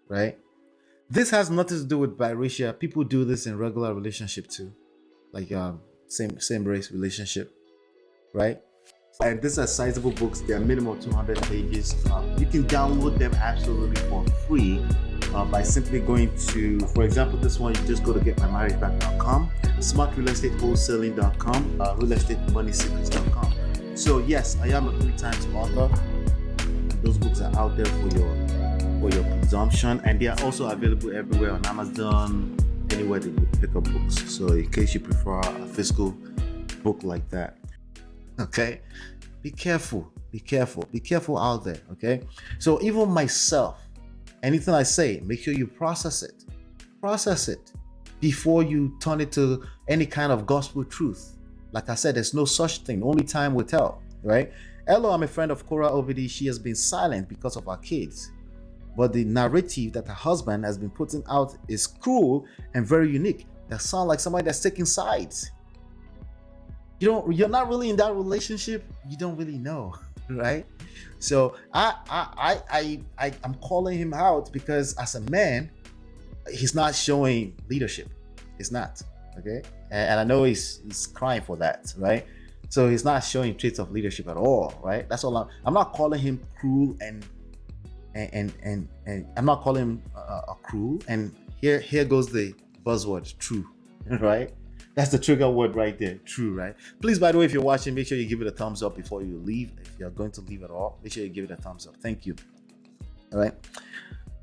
right? This has nothing to do with biracial. People do this in regular relationship too, like same race relationship, right? And these are sizable books. They are minimum 200 pages. You can download them absolutely for free by simply going to, for example, this one, you just go to getmymarriageback.com, smartrealestatewholesaling.com, realestatemoneysecrets.com. So yes, I am a 3 times author. And those books are out there for your consumption, and they are also available everywhere on Amazon, anywhere that you pick up books. So in case you prefer a physical book like that, okay, be careful out there. Okay, so even myself, anything I say, make sure you process it before you turn it to any kind of gospel truth. Like I said, there's no such thing. Only time will tell, right? Hello, I'm a friend of KORRA OBIDI. She has been silent because of our kids, but the narrative that her husband has been putting out is cruel and very unique. That sounds like somebody that's taking sides. You're not really in that relationship. You don't really know, right? So I'm calling him out because as a man, he's not showing leadership. He's not, okay? And I know he's crying for that, right? So he's not showing traits of leadership at all, right? That's all. I'm not calling him cruel and I'm not calling him a cruel. And here goes the buzzword, true, right? That's the trigger word right there, true, right? Please, by the way, if you're watching, make sure you give it a thumbs up before you leave. If you're going to leave at all, make sure you give it a thumbs up. Thank you. All right.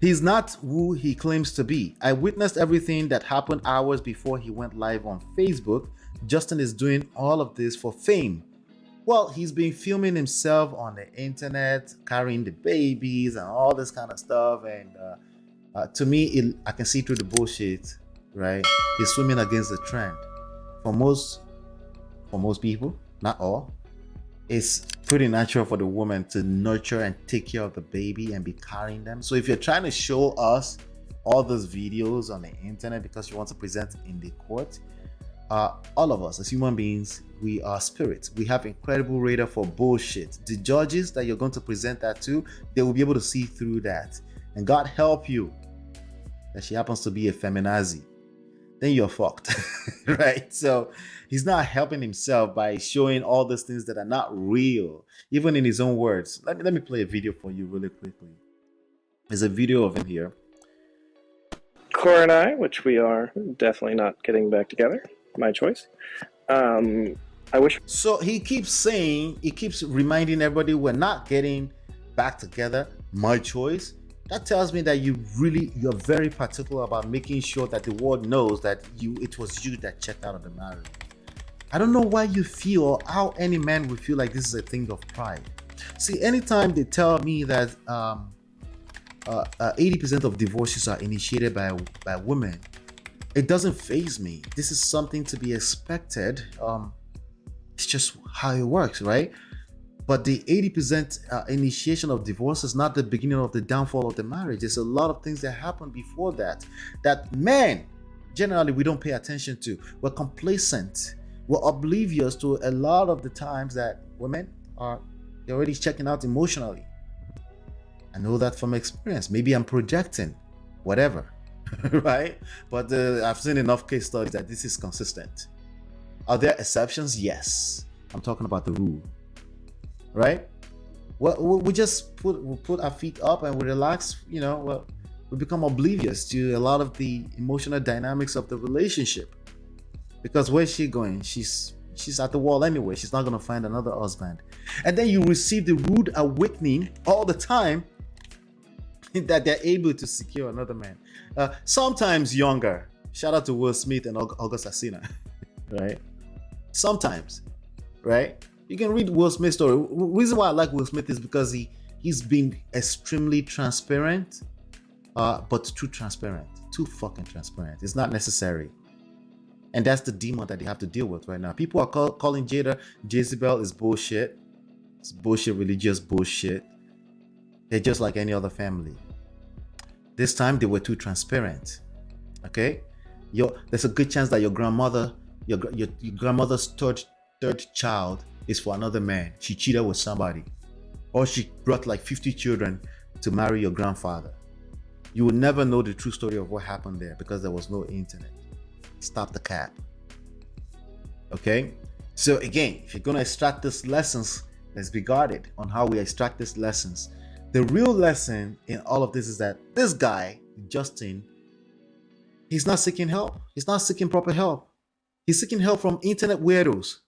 He's not who he claims to be. I witnessed everything that happened hours before he went live on Facebook. Justin is doing all of this for fame. Well, he's been filming himself on the internet, carrying the babies and all this kind of stuff. And to me, I can see through the bullshit, right? He's swimming against the trend. For most people, not all, it's pretty natural for the woman to nurture and take care of the baby and be carrying them. So if you're trying to show us all those videos on the internet because you want to present in the court, all of us as human beings, we are spirits. We have incredible radar for bullshit. The judges that you're going to present that to, they will be able to see through that. And God help you that she happens to be a feminazi. Then you're fucked, right? So he's not helping himself by showing all those things that are not real, even in his own words. Let me play a video for you really quickly. There's a video of him here. KORRA and I, which we are definitely not getting back together, my choice. I wish. So he keeps reminding everybody we're not getting back together, my choice. That tells me that you're very particular about making sure that the world knows that it was you that checked out of the marriage. I don't know why you feel, or how any man would feel like this is a thing of pride. See, anytime they tell me that 80% of divorces are initiated by women, it doesn't faze me. This is something to be expected. It's just how it works, right? But the 80% initiation of divorce is not the beginning of the downfall of the marriage. There's a lot of things that happen before that men, generally, we don't pay attention to. We're complacent. We're oblivious to a lot of the times that women they're already checking out emotionally. I know that from experience. Maybe I'm projecting, whatever, right? But I've seen enough case studies that this is consistent. Are there exceptions? Yes. I'm talking about the rule. Right? Well, we just put our feet up and we relax. We become oblivious to a lot of the emotional dynamics of the relationship. Because where's she going? She's at the wall anyway. She's not going to find another husband. And then you receive the rude awakening all the time that they're able to secure another man. Sometimes younger. Shout out to Will Smith and August Asina. Right? Sometimes. Right? You can read Will Smith's story. The reason why I like Will Smith is because he's been extremely transparent, but too transparent, too fucking transparent. It's not necessary, and that's the demon that they have to deal with right now. People are calling Jezebel is bullshit. It's bullshit, religious bullshit. They're just like any other family. This time they were too transparent. Okay, there's a good chance that your grandmother's third child is for another man. She cheated with somebody, or she brought like 50 children to marry your grandfather. You will never know the true story of what happened there because there was no internet. Stop the cap. Okay? So again, if you're going to extract these lessons, let's be guarded on how we extract these lessons. The real lesson in all of this is that this guy, Justin, he's not seeking help. He's not seeking proper help. He's seeking help from internet weirdos.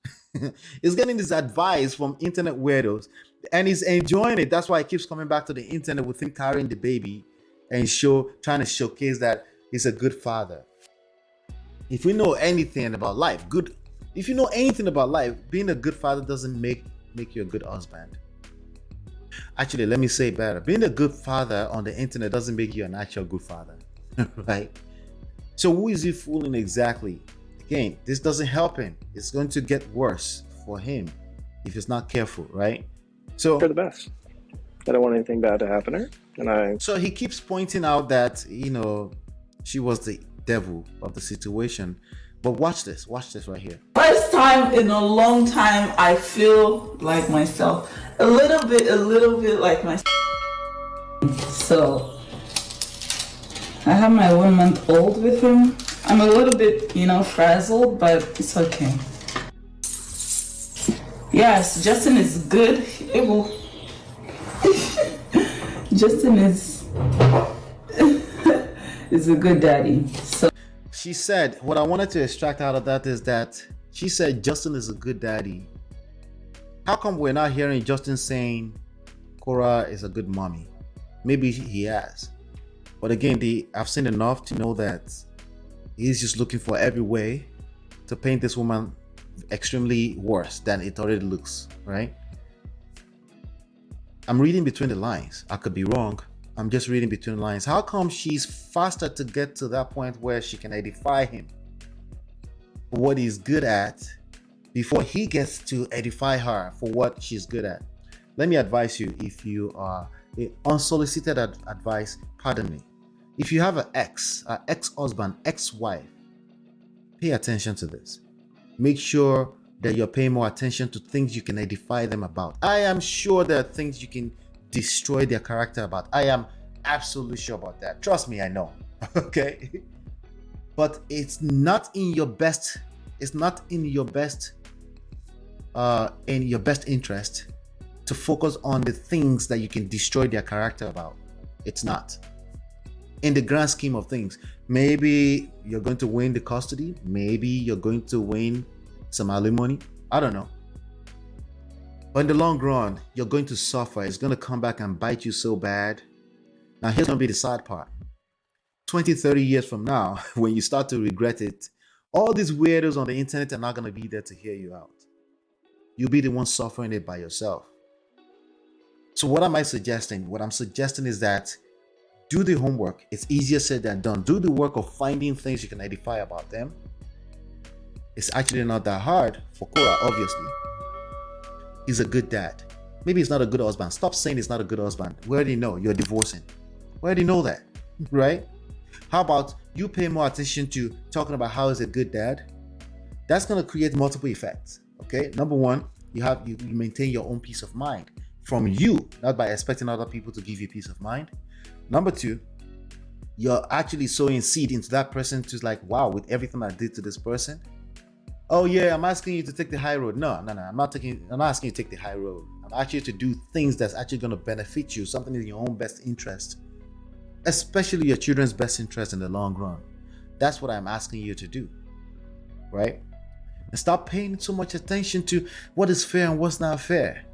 He's getting this advice from internet weirdos and he's enjoying it. That's why he keeps coming back to the internet with him carrying the baby and trying to showcase that he's a good father. If we know anything about life, if you know anything about life, being a good father doesn't make you a good husband. Actually, let me say it better. Being a good father on the internet doesn't make you an actual good father, right? So who is he fooling exactly? Again, this doesn't help him. It's going to get worse for him if he's not careful, right? So For the best. I don't want anything bad to happen to her. So he keeps pointing out that, she was the devil of the situation. But watch this right here. First time in a long time, I feel like myself. A little bit like myself. So, I have my 1 month old with him. I'm a little bit, frazzled, but it's okay. Yes, Justin is good. Justin is a good daddy. So she said, what I wanted to extract out of that is that she said Justin is a good daddy. How come we're not hearing Justin saying KORRA is a good mommy? Maybe he has. But again, I've seen enough to know that he's just looking for every way to paint this woman extremely worse than it already looks, right? I'm reading between the lines. I could be wrong. I'm just reading between the lines. How come she's faster to get to that point where she can edify him for what he's good at before he gets to edify her for what she's good at? Let me advise you, if you are unsolicited advice, pardon me. If you have an ex-husband, ex-wife, pay attention to this. Make sure that you're paying more attention to things you can edify them about. I am sure there are things you can destroy their character about. I am absolutely sure about that. Trust me, I know. Okay? But it's not in your best interest to focus on the things that you can destroy their character about. It's not. In the grand scheme of things, maybe you're going to win the custody, maybe you're going to win some alimony, I don't know. But in the long run, you're going to suffer. It's going to come back and bite you so bad. Now, here's going to be the sad part. 20, 30 years from now, when you start to regret it, all these weirdos on the internet are not going to be there to hear you out. You'll be the one suffering it by yourself. So what am I suggesting? What I'm suggesting is that do the homework. It's easier said than done. Do the work of finding things you can edify about them. It's actually not that hard for KORRA, obviously. He's a good dad. Maybe he's not a good husband. Stop saying he's not a good husband. We already know you're divorcing. We already know that, right? How about you pay more attention to talking about how he's a good dad? That's going to create multiple effects, okay? Number one, you maintain your own peace of mind from you, not by expecting other people to give you peace of mind. Number two, you're actually sowing seed into that person to like, wow, with everything I did to this person. Oh yeah, I'm asking you to take the high road. No, I'm not asking you to take the high road. I'm asking you to do things that's actually going to benefit you, something in your own best interest, especially your children's best interest in the long run. That's what I'm asking you to do, right? And stop paying so much attention to what is fair and what's not fair.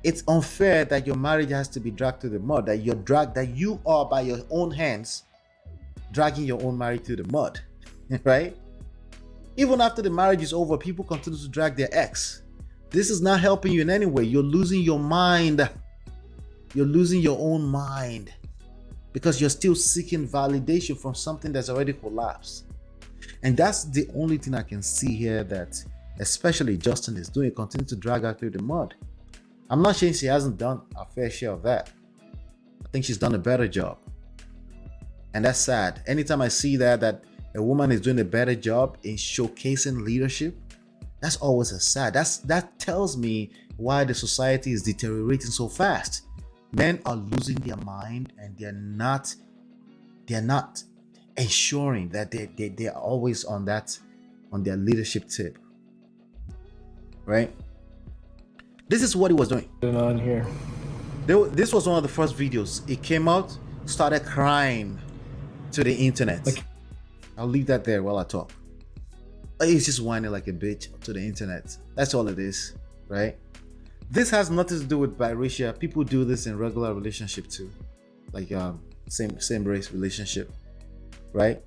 It's unfair that your marriage has to be dragged through the mud, that you are by your own hands dragging your own marriage through the mud, right? Even after the marriage is over, people continue to drag their ex. This is not helping you in any way. You're losing your mind. You're losing your own mind because you're still seeking validation from something that's already collapsed. And that's the only thing I can see here that especially Justin is doing, continue to drag her through the mud. I'm not saying she hasn't done a fair share of that. I think she's done a better job. And that's sad. Anytime I see that a woman is doing a better job in showcasing leadership, that's always a sad. That tells me why the society is deteriorating so fast. Men are losing their mind and they're not they're not ensuring that they're always on their leadership tip, right? This is what he was doing. On here. This was one of the first videos. It came out, started crying to the internet. I'll leave that there while I talk. He's just whining like a bitch to the internet. That's all it is, right? This has nothing to do with biracial. People do this in regular relationship too, like same race relationship, right?